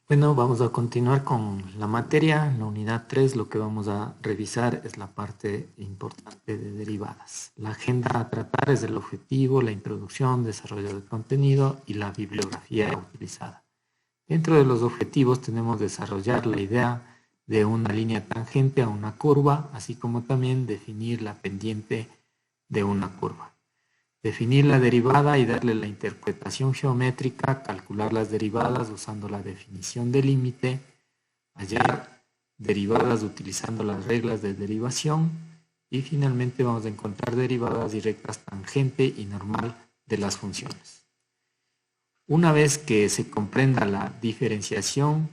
Bueno, vamos a continuar con la materia. En la unidad 3 lo que vamos a revisar es la parte importante de derivadas. La agenda a tratar es el objetivo, la introducción, desarrollo del contenido y la bibliografía utilizada. Dentro de los objetivos tenemos desarrollar la idea de una línea tangente a una curva, así como también definir la pendiente de una curva. Definir la derivada y darle la interpretación geométrica, calcular las derivadas usando la definición de límite, hallar derivadas utilizando las reglas de derivación y finalmente vamos a encontrar derivadas directas tangente y normal de las funciones. Una vez que se comprenda la diferenciación,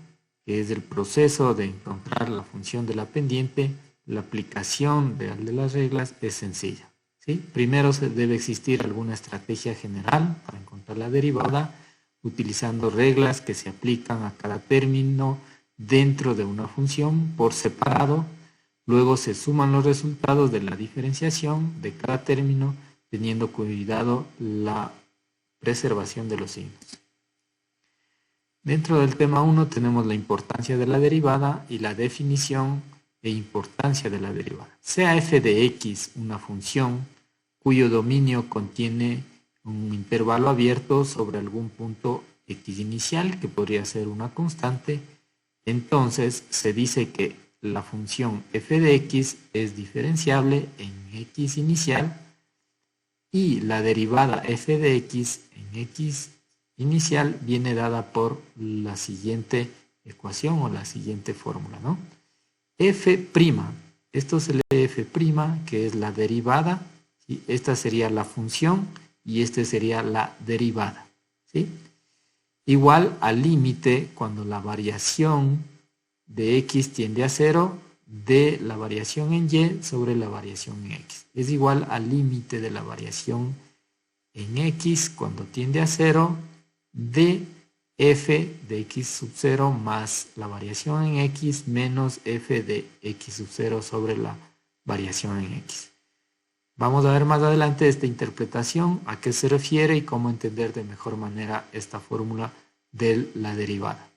que es el proceso de encontrar la función de la pendiente, la aplicación de las reglas es sencilla. ¿Sí? Primero debe existir alguna estrategia general para encontrar la derivada, utilizando reglas que se aplican a cada término dentro de una función por separado. Luego se suman los resultados de la diferenciación de cada término, teniendo cuidado la preservación de los signos. Dentro del tema 1 tenemos la importancia de la derivada y la definición e importancia de la derivada. Sea f de x una función cuyo dominio contiene un intervalo abierto sobre algún punto x inicial, que podría ser una constante, entonces se dice que la función f de x es diferenciable en x inicial y la derivada f de x en x inicial viene dada por la siguiente ecuación o la siguiente fórmula, ¿no? f', esto se lee f', que es la derivada. ¿Sí? Esta sería la función y esta sería la derivada. ¿Sí? Igual al límite cuando la variación de x tiende a 0 de la variación en y sobre la variación en x. Es igual al límite de la variación en x cuando tiende a 0 de f de x sub 0 más la variación en x menos f de x sub 0 sobre la variación en x. Vamos a ver más adelante esta interpretación, a qué se refiere y cómo entender de mejor manera esta fórmula de la derivada.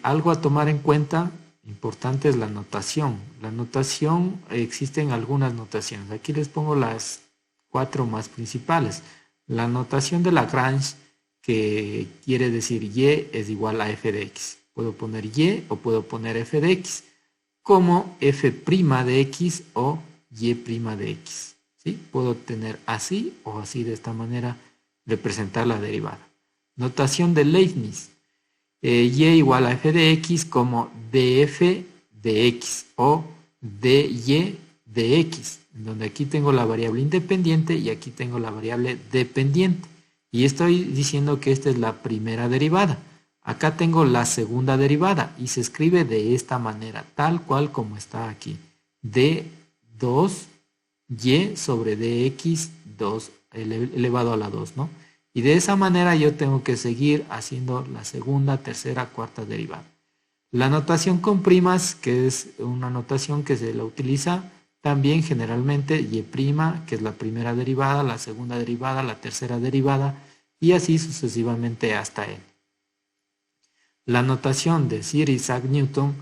Algo a tomar en cuenta, importante, es la notación. La notación, existen algunas notaciones. Aquí les pongo las 4 más principales. La notación de Lagrange, que quiere decir y es igual a f de x. Puedo poner y o puedo poner f de x, como f' de x o y' de x. ¿Sí? Puedo tener así o así, de esta manera representar la derivada. Notación de Leibniz. Y igual a f de x como df de x o dy de x, donde aquí tengo la variable independiente y aquí tengo la variable dependiente. Y estoy diciendo que esta es la primera derivada. Acá tengo la segunda derivada y se escribe de esta manera, tal cual como está aquí. D2y sobre dx2 elevado a la 2, ¿no? Y de esa manera yo tengo que seguir haciendo la segunda, tercera, cuarta derivada. La notación con primas, que es una notación que se la utiliza también generalmente y', que es la primera derivada, la segunda derivada, la tercera derivada y así sucesivamente hasta n. La notación de Sir Isaac Newton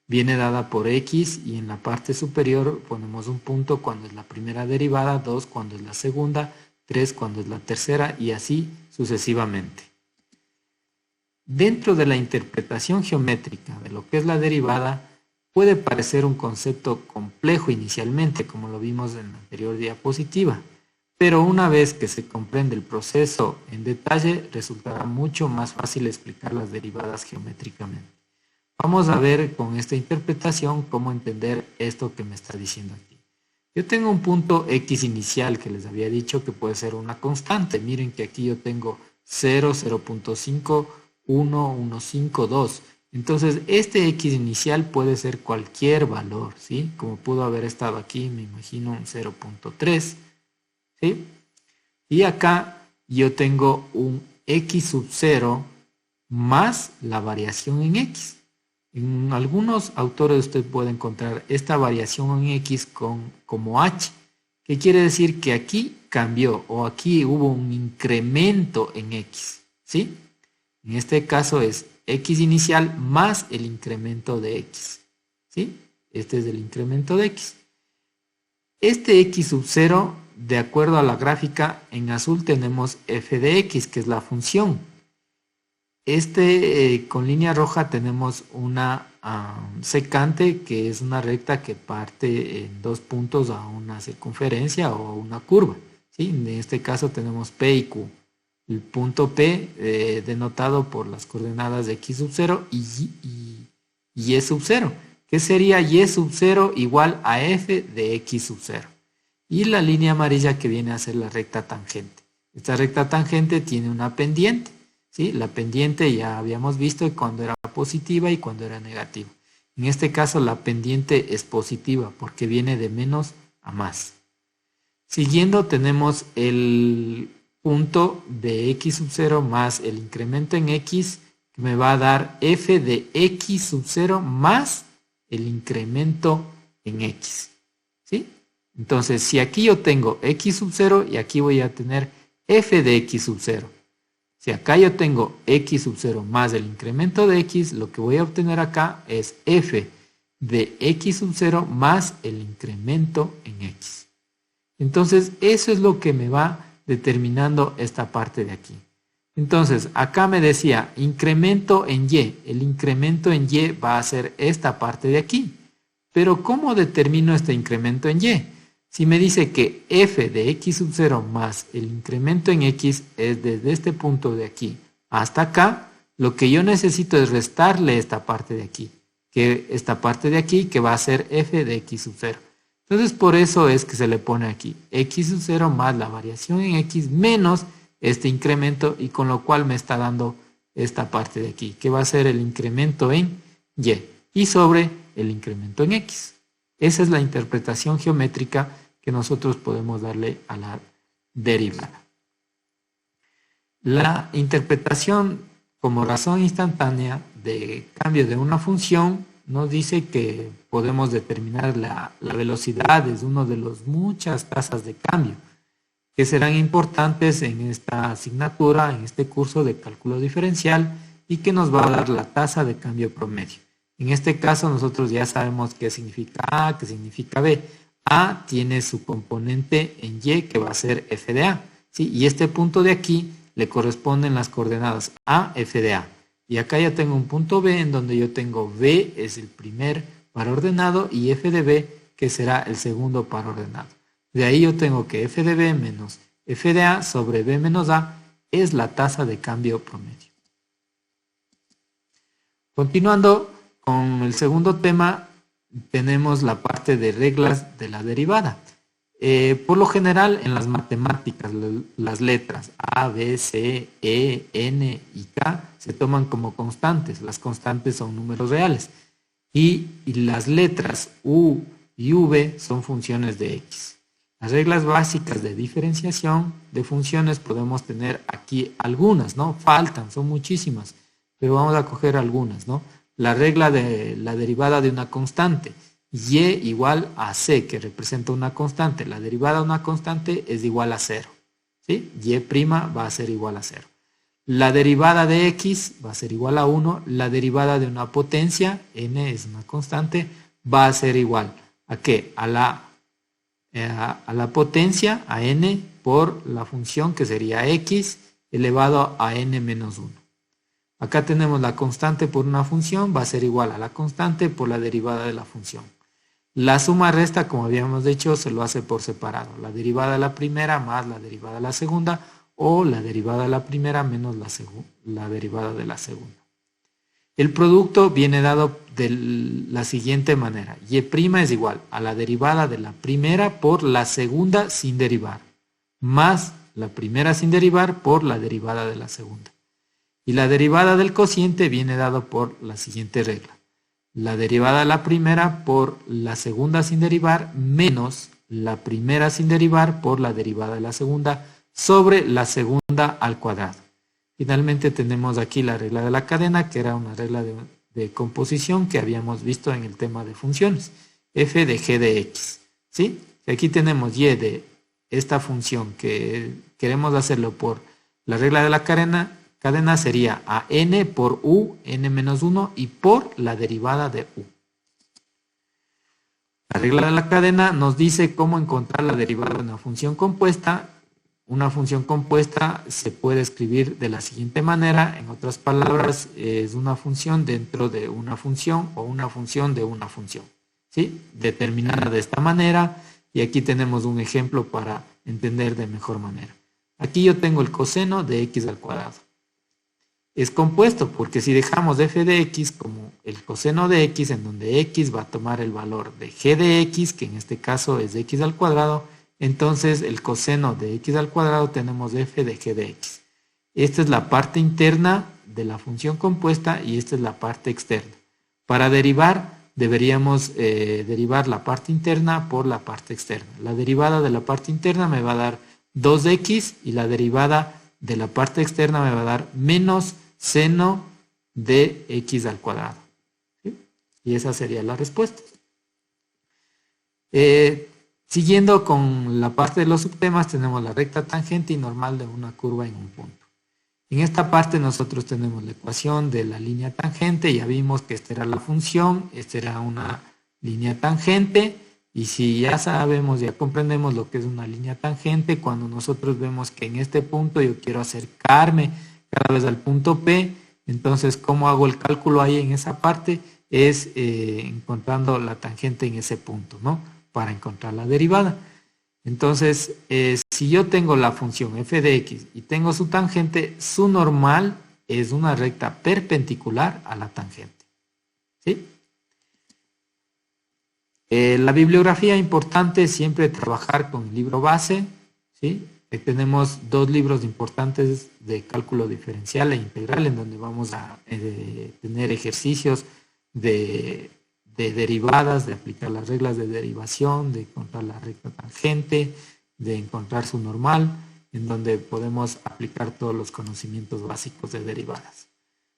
viene dada por x y en la parte superior ponemos un punto cuando es la primera derivada, 2 cuando es la segunda, 3 cuando es la tercera y así sucesivamente. Dentro de la interpretación geométrica de lo que es la derivada, puede parecer un concepto complejo inicialmente, como lo vimos en la anterior diapositiva, pero una vez que se comprende el proceso en detalle, resultará mucho más fácil explicar las derivadas geométricamente. Vamos a ver con esta interpretación cómo entender esto que me está diciendo aquí. Yo tengo un punto x inicial que les había dicho que puede ser una constante. Miren que aquí yo tengo 0, 0.5, 1, 1, 5, 2. Entonces, este x inicial puede ser cualquier valor, ¿sí? Como pudo haber estado aquí, me imagino un 0.3, ¿sí? Y acá yo tengo un x sub 0 más la variación en x. En algunos autores usted puede encontrar esta variación en x como h, que quiere decir que aquí cambió o aquí hubo un incremento en x, ¿sí? En este caso es x inicial más el incremento de x. ¿Sí? Este es el incremento de x. Este x sub 0, de acuerdo a la gráfica, en azul tenemos f de x, que es la función. Con línea roja tenemos una secante, que es una recta que parte en dos puntos a una circunferencia o una curva. ¿Sí? En este caso tenemos P y Q. El punto P denotado por las coordenadas de x sub 0 y y sub 0. ¿Qué sería y sub 0 igual a f de x sub 0? Y la línea amarilla que viene a ser la recta tangente. Esta recta tangente tiene una pendiente. ¿Sí? La pendiente ya habíamos visto cuando era positiva y cuando era negativa. En este caso la pendiente es positiva porque viene de menos a más. Siguiendo tenemos el punto de x sub 0 más el incremento en x, que me va a dar f de x sub 0 más el incremento en x. ¿Sí? Entonces, si aquí yo tengo x sub 0 y aquí voy a tener f de x sub 0. Si acá yo tengo x sub 0 más el incremento de x, lo que voy a obtener acá es f de x sub 0 más el incremento en x. Entonces, eso es lo que me va determinando esta parte de aquí. Entonces, acá me decía incremento en y. El incremento en y va a ser esta parte de aquí. Pero, ¿cómo determino este incremento en y? Si me dice que f de x sub 0 más el incremento en x es desde este punto de aquí hasta acá, lo que yo necesito es restarle esta parte de aquí, que va a ser f de x sub 0. Entonces, por eso es que se le pone aquí x sub 0 más la variación en x menos este incremento, y con lo cual me está dando esta parte de aquí, que va a ser el incremento en y sobre el incremento en x. Esa es la interpretación geométrica que nosotros podemos darle a la derivada. La interpretación como razón instantánea de cambio de una función nos dice que podemos determinar la velocidad desde una de las muchas tasas de cambio que serán importantes en esta asignatura, en este curso de cálculo diferencial, y que nos va a dar la tasa de cambio promedio. En este caso nosotros ya sabemos qué significa A, qué significa B. A tiene su componente en Y, que va a ser f de A. ¿Sí? Y este punto de aquí le corresponden las coordenadas A, f de A. Y acá ya tengo un punto B en donde yo tengo B es el primer par ordenado y f de B, que será el segundo par ordenado. De ahí yo tengo que f de B menos f de A sobre B menos A es la tasa de cambio promedio. Continuando con el segundo tema, tenemos la parte de reglas de la derivada. Por lo general, en las matemáticas, las letras A, B, C, E, N y K se toman como constantes. Las constantes son números reales. Y las letras U y V son funciones de X. Las reglas básicas de diferenciación de funciones podemos tener aquí algunas, ¿no? Faltan, son muchísimas, pero vamos a coger algunas, ¿no? La regla de la derivada de una constante, y igual a c, que representa una constante. La derivada de una constante es igual a 0. ¿Sí? Y' va a ser igual a 0. La derivada de x va a ser igual a 1. La derivada de una potencia, n es una constante, va a ser igual a ¿qué? A la potencia, a n, por la función que sería x elevado a n menos 1. Acá tenemos la constante por una función, va a ser igual a la constante por la derivada de la función. La suma resta, como habíamos dicho, se lo hace por separado. La derivada de la primera más la derivada de la segunda, o la derivada de la primera menos la derivada de la segunda. El producto viene dado de la siguiente manera. Y' es igual a la derivada de la primera por la segunda sin derivar, más la primera sin derivar por la derivada de la segunda. Y la derivada del cociente viene dado por la siguiente regla. La derivada de la primera por la segunda sin derivar menos la primera sin derivar por la derivada de la segunda sobre la segunda al cuadrado. Finalmente tenemos aquí la regla de la cadena, que era una regla de composición que habíamos visto en el tema de funciones. F de g de x. ¿Sí? Y aquí tenemos y de esta función que queremos hacerlo por la regla de la cadena, cadena sería a n por u, n menos 1, y por la derivada de u. La regla de la cadena nos dice cómo encontrar la derivada de una función compuesta. Una función compuesta se puede escribir de la siguiente manera. En otras palabras, es una función dentro de una función o una función de una función, ¿sí? Determinada de esta manera. Y aquí tenemos un ejemplo para entender de mejor manera. Aquí yo tengo el coseno de x al cuadrado. Es compuesto porque si dejamos f de x como el coseno de x, en donde x va a tomar el valor de g de x, que en este caso es de x al cuadrado, entonces el coseno de x al cuadrado tenemos f de g de x. Esta es la parte interna de la función compuesta y esta es la parte externa. Para derivar, deberíamos derivar la parte interna por la parte externa. La derivada de la parte interna me va a dar 2x y la derivada de la parte externa me va a dar menos seno de x al cuadrado. ¿Sí? Y esa sería la respuesta. Siguiendo con la parte de los subtemas, tenemos la recta tangente y normal de una curva en un punto. En esta parte nosotros tenemos la ecuación de la línea tangente. Ya vimos que esta era la función, esta era una línea tangente. Y si ya sabemos, ya comprendemos lo que es una línea tangente, cuando nosotros vemos que en este punto yo quiero acercarme cada vez al punto P, entonces ¿cómo hago el cálculo ahí en esa parte? Es encontrando la tangente en ese punto, ¿no? Para encontrar la derivada. Entonces, si yo tengo la función f de x y tengo su tangente, su normal es una recta perpendicular a la tangente. ¿Sí? La bibliografía importante es siempre trabajar con el libro base, ¿sí? Tenemos dos libros importantes de cálculo diferencial e integral en donde vamos a tener ejercicios de derivadas, de aplicar las reglas de derivación, de encontrar la recta tangente, de encontrar su normal, en donde podemos aplicar todos los conocimientos básicos de derivadas.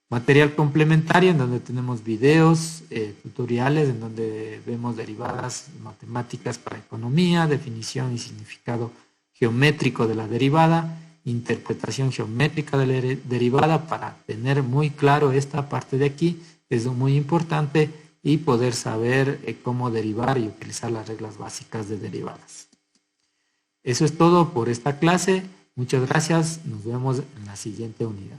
Material complementario en donde tenemos videos, tutoriales en donde vemos derivadas matemáticas para economía, definición y significado geométrico de la derivada, interpretación geométrica de la derivada para tener muy claro esta parte de aquí, es muy importante, y poder saber cómo derivar y utilizar las reglas básicas de derivadas. Eso es todo por esta clase. Muchas gracias. Nos vemos en la siguiente unidad.